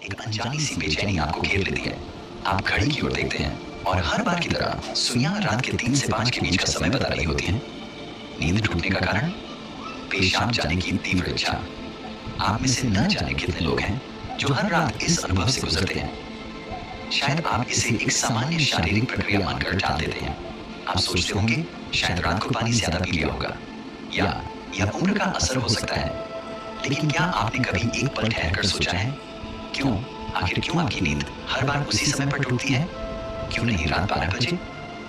एक अनजानी सी बेचैनी आपको घेर लेती है। आप घड़ी की ओर देखते हैं और हर बार की तरह सुइयां रात के 3 से 5 के बीच का समय बता रही होती हैं। नींद टूटने का कारण पेशाब जाने की तीव्र इच्छा। आप में से न जाने कितने लोग हैं जो हर रात इस अनुभव से गुजरते हैं। शायद आप इसे एक सामान्य शारीरिक प्रक्रिया मानकर टाल देते हैं। आप सोचते होंगे शायद रात को पानी ज्यादा पी लिया होगा या यह उम्र का असर हो सकता है। लेकिन क्या आपने कभी एक पल ठहरकर सोचा है आखिर क्यों आपकी नींद हर बार उसी समय पर टूटती है? क्यों नहीं रात 12 बजे?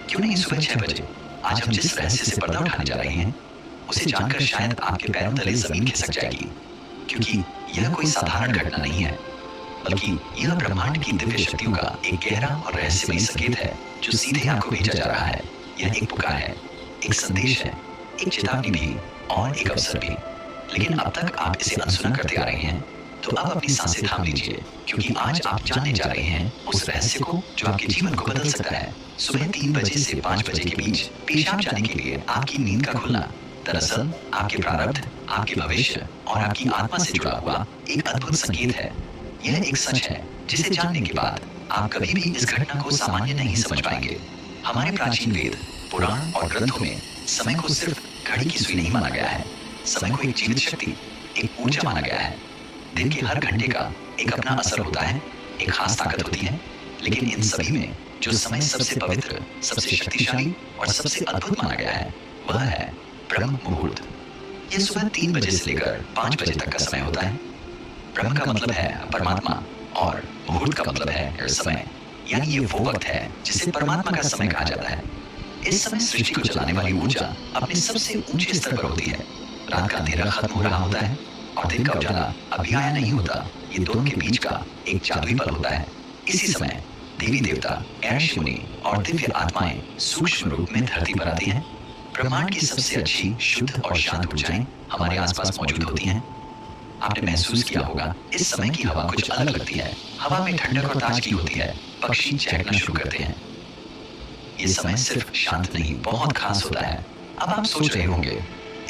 क्यों नहीं सुबह 6 बजे? आज हम जिस रहस्य से पर्दा उठाने जा रहे हैं उसे जानकर शायद आपके पैरों तले जमीन खिसक जाएगी। क्योंकि यह कोई साधारण घटना नहीं है, बल्कि यह ब्रह्मांड की दिव्य शक्तियों का एक गहरा और रहस्यमयी संकेत है जो सीधे आपको भेजा जा रहा है। यह एक पुकार है, एक संदेश है, एक चेतावनी भी और एक अवसर भी। लेकिन अब तक आप इसे अनसुना करते आ रहे हैं, तो अब अपनी सांसें थाम लीजिए, क्योंकि आज आप जानने जा रहे हैं उस रहस्य को जो आपके जीवन को बदल सकता है। सुबह 3 बजे से 5 बजे के बीच पेशाब जाने के लिए आपकी नींद का खुलना दरअसल आपके प्रारब्ध, आपके भविष्य और आपकी आत्मा से जुड़ा हुआ एक अद्भुत संकेत है। यह एक सच है जिसे जानने के बाद आप कभी भी इस घटना को सामान्य नहीं समझ पाएंगे। हमारे प्राचीन वेद, पुराण और ग्रंथों में समय को सिर्फ घड़ी की सुई नहीं माना गया है। समय को एक जीवित शक्ति, एक ऊर्जा माना गया है। दिन के हर घंटे का एक अपना असर होता है, एक खास ताकत होती है। लेकिन इन सभी में जो समय सबसे पवित्र, सबसे शक्तिशाली और सबसे अद्भुत माना गया है वह है ब्रह्म मुहूर्त। यह सुबह 3 बजे से लेकर 5 बजे तक का समय होता है। ब्रह्म का मतलब है परमात्मा और मुहूर्त का मतलब है समय, यानी ये वो वक्त है जिसे परमात्मा का समय कहा जाता है। इस समय सृष्टि को चलाने वाली ऊर्जा अपने सबसे ऊंचे स्तर पर होती है। रात का अंधेरा खत्म हो रहा होता है और दिन का उजाला अभी आया नहीं होता। ये दोनों के बीच का एक जादुई पल होता है। इसी समय देवी देवता, ऋषि मुनि और दिव्य आत्माएं सूक्ष्म रूप में धरती पर आती हैं। ब्रह्मांड की सबसे अच्छी, शुद्ध और शांत ऊर्जाएं हमारे आसपास मौजूद होती हैं। आपने महसूस किया होगा इस समय की हवा कुछ अलग लगती है। हवा में ठंडक और ताजगी होती है। पक्षी चहकना शुरू करते हैं। ये समय सिर्फ शांत नहीं, बहुत खास होता है। अब आप सोच रहे होंगे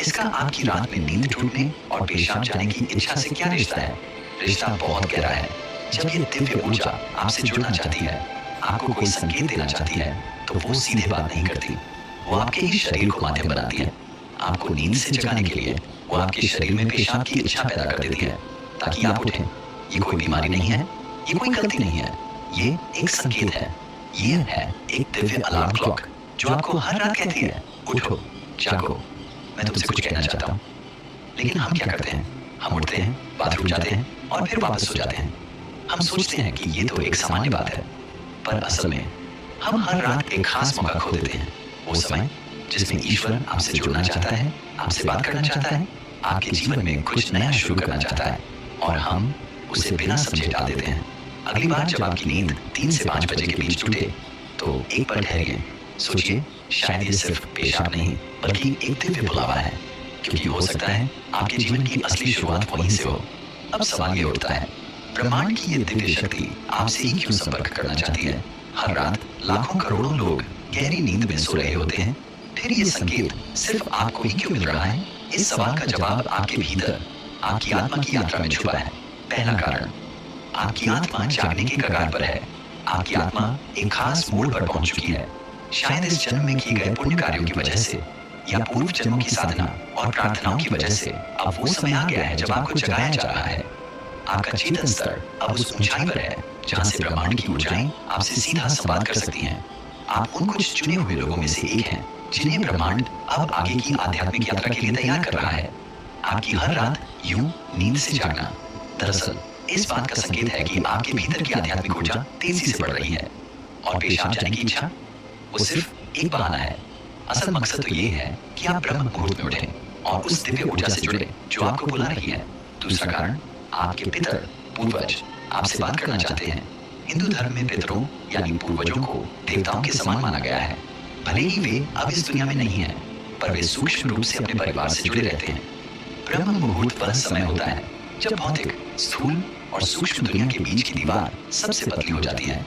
इसका आपकी रात में नींद टूटने और पेशाब जाने की इच्छा से क्या रिश्ता है? रिश्ता बहुत गहरा है। जब ये दिव्य ऊर्जा आपसे जुड़ना चाहती है, आपको कोई संकेत देना चाहती है, तो वो सीधे बात नहीं करती। वो आपके ही शरीर को माध्यम बनाती है। आपको नींद से जगाने के लिए वो आपके शरीर में पेशाब की इच्छा पैदा कर देती है ताकि आप उठें। ये कोई बीमारी नहीं है, ये कोई गलती नहीं है, ये एक संकेत है। ये है एक दिव्य अलार्म क्लॉक जो आपको हर रात कहती है, उठो, जागो, मैं तुमसे कुछ कहना चाहता हूँ। लेकिन हम क्या करते हैं? हम उठते हैं, बाथरूम जाते हैं और फिर वापस सो जाते हैं। हम सोचते हैं कि ये तो एक सामान्य बात है, पर असल में हम हर रात एक खास मौका खो देते हैं। वो समय जिसमें ईश्वर आपसे जुड़ना चाहता है, आपसे बात करना चाहता है, आपके जीवन में कुछ नया शुरू करना चाहता है, और हम उसे बिना समझे टाल देते हैं। अगली बार जब आपकी नींद 3 से 5 बजे के बीच टूटे, तो एक पल ठहरिए, सोचिए, शायद ये सिर्फ पेशाब नहीं बल्कि एक दिव्य बुलावा है। क्योंकि हो सकता है आपके जीवन की असली शुरुआत वहीं से हो। अब सवाल ये उठता है, ब्रह्मांड की ये दिव्य शक्ति आपसे ही क्यों संपर्क करना चाहती है? हर रात लाखों करोड़ों लोग गहरी नींद में सो रहे होते हैं, फिर ये संकेत सिर्फ आपको ही क्यों मिल रहा है? इस सवाल का जवाब आपके भीतर, आपकी आत्मा की यात्रा में छुपा है। पहला कारण, आपकी आत्मा जागने के कगार पर है। आपकी आत्मा एक खास मोड़ पर पहुंच चुकी है। शायद इस जन्म में किए गए पुण्य कार्यों की वजह से या पूर्व जन्मों की साधना और प्रार्थनाओं की वजह से अब वो समय आ गया है जब आपको जगाया जा रहा है। आपका चेतन स्तर अब उस ऊंचाई पर है जहां से ब्रह्मांड की ऊर्जाएं आपसे सीधा संवाद कर सकती हैं। आप उन कुछ चुने हुए लोगों में से एक हैं जिन्हें ब्रह्मांड अब आगे की आध्यात्मिक यात्रा के लिए तैयार कर रहा है। आपकी हर रात यूं नींद से जागना दरअसल इस बात का संकेत है कि आपके भीतर की आध्यात्मिक ऊर्जा तेजी से बढ़ रही है, और पेशाब जाने की इच्छा वो सिर्फ एक बहाना है। असल मकसद तो ये है कि आप ब्रह्म मुहूर्त में उठें और उस दिव्य ऊर्जा से जुड़े जो आपको बुला रही है। दूसरा कारण, आपके पितर, पूर्वज आपसे बात करना चाहते हैं। हिंदू धर्म में पितरों यानी पूर्वजों को देवताओं के समान माना गया है। भले ही वे अब इस दुनिया में नहीं हैं, पर वे सूक्ष्म रूप से अपने परिवार से जुड़े रहते हैं। ब्रह्म मुहूर्त वह समय होता है जब भौतिक, स्थूल और सूक्ष्म दुनिया के बीच की दीवार सबसे पतली हो जाती है।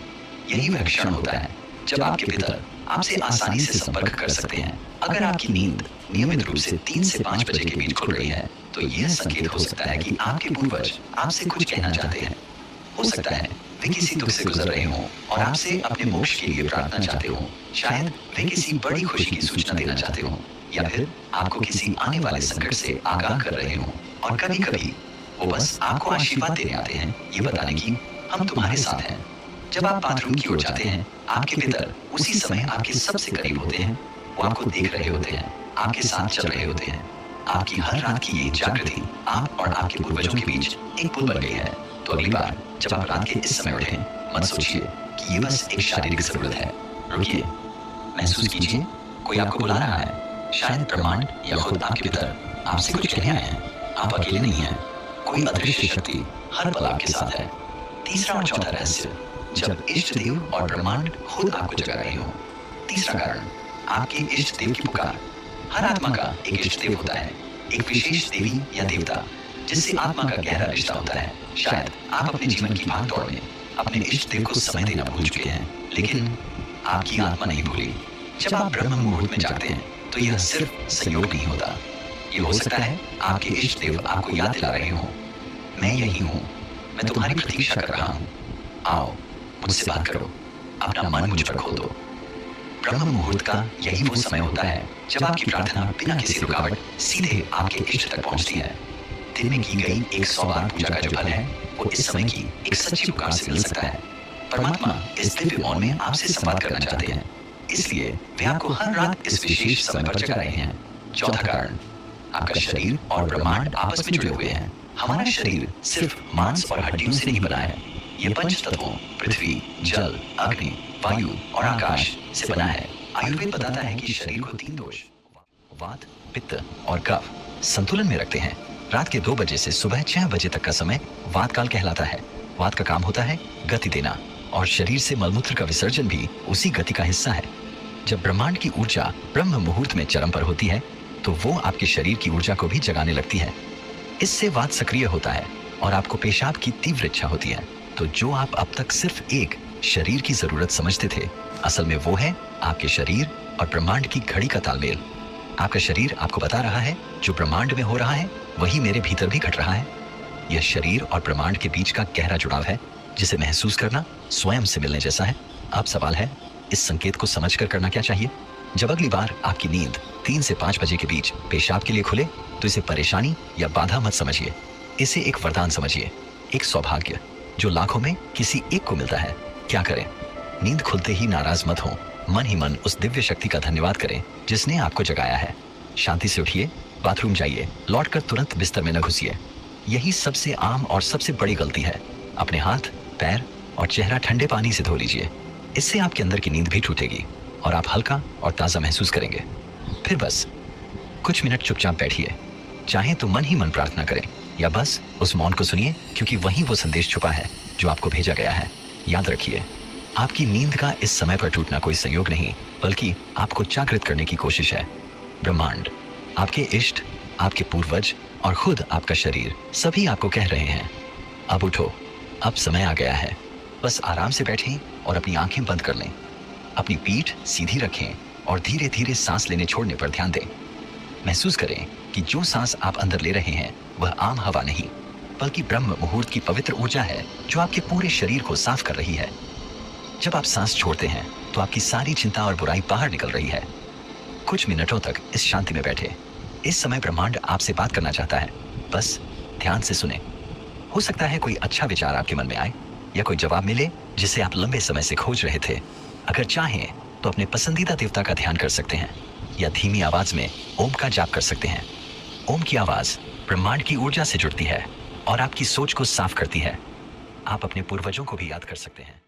यही वह क्षण होता है जब आपके पितर आपसे आसानी से संपर्क कर सकते हैं। अगर आपकी नींद नियमित रूप से 3 से 5 बजे के बीच खुल रही है, तो यह संकेत हो सकता है कि आपके पूर्वज आपसे कुछ कहना चाहते हैं। हो सकता है वे किसी दुख से गुजर रहे हों और आपसे अपने मोक्ष के लिए प्रार्थना चाहते हों। शायद वे किसी बड़ी खुशी की सूचना देना चाहते हों, या फिर आपको किसी आने वाले संकट से आगाह कर रहे हों। और कभी-कभी वो बस आपको आशीर्वाद देने आते हैं, ये बताने की हम तुम्हारे साथ हैं। जब आप बाथरूम की ओर जाते हैं, आपके पितर उसी समय आपके सबसे करीब होते हैं। वो आपको देख रहे होते हैं, आपके साथ चल रहे होते हैं। आपकी हर रात की ये जागृति आप और आपके पूर्वजों के बीच एक पुल बन गई है। तो अगली बार जब आप रात के इस समय उठें, मत सोचिए कि ये बस एक शारीरिक जरूरत है। रुकिए, महसूस कीजिए कोई आपको बुला रहा है। शायद ब्रह्मांड या खुद आपके पितर आपसे कुछ कहने आए हैं। आप अकेले नहीं हैं, कोई अदृश्य शक्ति हर पल आपके साथ है। तीसरा और चौथा रहस्य, जब इष्ट देव और ब्रह्मांड खुद आपको जगा रहे हो। तीसरा कारण, आपके इष्ट देव की पुकार। हर आत्मा का एक इष्ट देव होता है, एक विशेष देवी या देवता जिससे आत्मा का गहरा रिश्ता होता है। शायद आप अपने जीवन की भाग दौड़ में अपने इष्ट देव को समय देना भूल चुके हैं, लेकिन आपकी आत्मा नहीं भूली। जब आप ब्रह्म मुहूर्त में जागते हैं तो यह सिर्फ संयोग नहीं होता। ये हो सकता है आपके इष्ट देव आपको याद दिला रहे हो, मैं यही हूँ, मैं तुम्हारी प्रतीक्षा कर रहा हूँ, आओ मुझसे बात करो, अपना मन मुझ पर खोल दो। ब्रह्म मुहूर्त का यही वो समय होता है जब आपकी प्रार्थना बिना किसी रुकावट सीधे आपके इष्ट तक पहुंचती है। दिन में की गई 100 बार पूजा का जो फल है, वो इस समय की एक सच्ची पुकार से मिल सकता है। परमात्मा इस दिव्य मौन में आपसे संवाद करना चाहते हैं, इसलिए वे आपको हर रात इस विशेष समय पर जगा रहे हैं। चौथा कारण, आपका शरीर और ब्रह्मांड आपस में जुड़े हुए हैं। हमारा शरीर सिर्फ मांस और हड्डियों से नहीं बना है, ये पंच तत्वों पृथ्वी, जल, अग्नि, वायु और आकाश से बना है। आयुर्वेद बताता है कि शरीर को 3 दोष, वात, पित्त और कफ, संतुलन में रखते हैं। रात के 2 बजे से सुबह 6 बजे तक का समय वात काल कहलाता है। वात का काम होता है गति देना, और शरीर से मलमूत्र का विसर्जन भी उसी गति का हिस्सा है। जब ब्रह्मांड की ऊर्जा ब्रह्म मुहूर्त में चरम पर होती है तो वो आपके शरीर की ऊर्जा को भी जगाने लगती है। इससे वात सक्रिय होता है और आपको पेशाब की तीव्र इच्छा होती है। तो जो आप अब तक सिर्फ एक शरीर की जरूरत समझते थे, असल में वो है आपके शरीर और ब्रह्मांड की घड़ी का तालमेल। आपका शरीर आपको बता रहा है जो ब्रह्मांड में हो रहा है वही मेरे भीतर भी घट रहा है। यह शरीर और ब्रह्मांड के बीच का गहरा जुड़ाव है, जिसे महसूस करना स्वयं से मिलने जैसा है। अब सवाल है, इस संकेत को समझकर करना क्या चाहिए? जब अगली बार आपकी नींद 3 से 5 बजे के बीच पेशाब के लिए खुले तो इसे परेशानी या बाधा मत समझिए, इसे एक वरदान समझिए, एक सौभाग्य जो लाखों में किसी एक को मिलता है। क्या करें? नींद खुलते ही नाराज मत हो, मन ही मन उस दिव्य शक्ति का धन्यवाद करें जिसने आपको जगाया है। शांति से उठिए, बाथरूम जाइए, लौटकर तुरंत बिस्तर में न घुसिए। यही सबसे आम और सबसे बड़ी गलती है। अपने हाथ, पैर और चेहरा ठंडे पानी से धो लीजिए, इससे आपके अंदर की नींद भी टूटेगी और आप हल्का और ताज़ा महसूस करेंगे। फिर बस कुछ मिनट चुपचाप बैठिए, चाहे तो मन ही मन प्रार्थना करें या बस उस मौन को सुनिए, क्योंकि वहीं वो संदेश छुपा है जो आपको भेजा गया है। याद रखिए, आपकी नींद का इस समय पर टूटना कोई संयोग नहीं, बल्कि आपको जागृत करने की कोशिश है। ब्रह्मांड, आपके इष्ट, आपके पूर्वज और खुद आपका शरीर सभी आपको कह रहे हैं, अब उठो, अब समय आ गया है। बस आराम से बैठें और अपनी आंखें बंद कर लें। अपनी पीठ सीधी रखें और धीरे धीरे सांस लेने छोड़ने पर ध्यान दें। महसूस करें कि जो सांस आप अंदर ले रहे हैं वह आम हवा नहीं, बल्कि ब्रह्म मुहूर्त की पवित्र ऊर्जा है जो आपके पूरे शरीर को साफ कर रही है। जब आप सांस छोड़ते हैं तो आपकी सारी चिंता और बुराई बाहर निकल रही है। कुछ मिनटों तक इस शांति में बैठे। इस समय ब्रह्मांड आपसे बात करना चाहता है, बस ध्यान से सुने। हो सकता है कोई अच्छा विचार आपके मन में आए या कोई जवाब मिले जिसे आप लंबे समय से खोज रहे थे। अगर चाहें तो अपने पसंदीदा देवता का ध्यान कर सकते हैं या धीमी आवाज में ओम का जाप कर सकते हैं। ओम की आवाज ब्रह्मांड की ऊर्जा से जुड़ती है और आपकी सोच को साफ करती है। आप अपने पूर्वजों को भी याद कर सकते हैं।